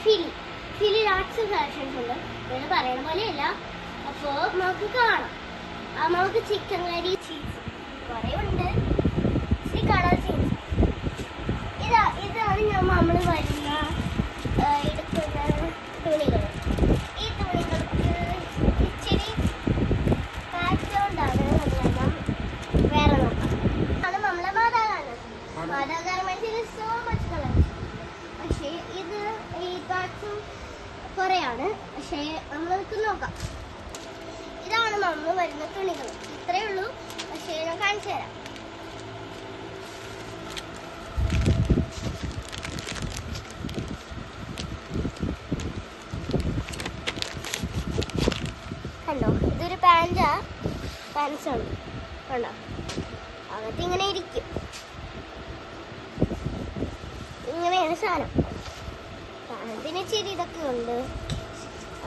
ഫിലി arts collections ഉണ്ട്. ഇവര് പറയണ പോലെയല്ല. അപ്പോൾ നമുക്ക് കാണാം. നമുക്ക് ചിക്കൻ കറി, ചീസ് കുറേ ഉണ്ട്. കളർ ചേഞ്ച് ഇതാണ് നമ്മൾ വരുന്ന എടുക്കുന്ന തുണികൾ. ഈ തുണികൾക്ക് ഇച്ചിരി ബാക്ക്ഗ്രൗണ്ടാണ്. വേറെ നോക്കാം. അത് നമ്മളെ മാതാ ഗാർമെന്റ്സിൽ സോ മച്ച് കളർ. പക്ഷേ ഇത് ഈ പാർട്സും കുറേയാണ്. പക്ഷേ നമ്മൾക്ക് നോക്കാം. ഇതാണ് നമ്മൾ വരുന്ന തുണികൾ. ഇത്രയേ ഉള്ളൂ. പക്ഷേ ഞാൻ കാണിച്ചു തരാം. കണ്ടോ, ഇതൊരു പാൻസ് ഉണ്ട്. കണ്ടോ, അകത്ത് ഇങ്ങനെ ഇരിക്കും. ഇങ്ങനെയാണ് സാധനം. പാൻറ്റിന് ഇച്ചിരി ഇതൊക്കെ ഉണ്ട്.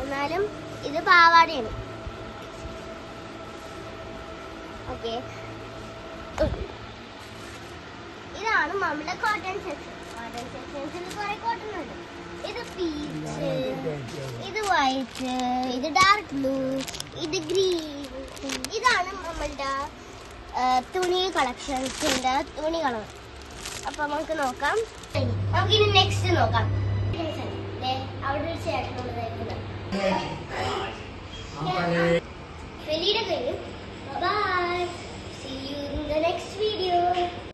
എന്നാലും ഇത് പാവാടയാണ്. ഓക്കെ, ഇതാണ് നമ്മുടെ കോട്ടൺ സെക്ഷൻ. കോട്ടൺ സെക്ഷൻസിൽ കുറെ കോട്ടൺ ഉണ്ട്. ഇത് പീച്ച്, ഇത് വൈറ്റ്, ഇത് ഡാർക്ക് ബ്ലൂ, ഇത് ഗ്രീൻ. ഇതാണ് നമ്മളുടെ തുണി കളക്ഷൻസിന്റെ തുണികളാണ്. അപ്പൊ നമുക്ക് നോക്കാം. നമുക്കിനി നെക്സ്റ്റ് നോക്കാം. അവിടെ ഒരു ചേട്ടനുള്ളതായിരിക്കുന്നത്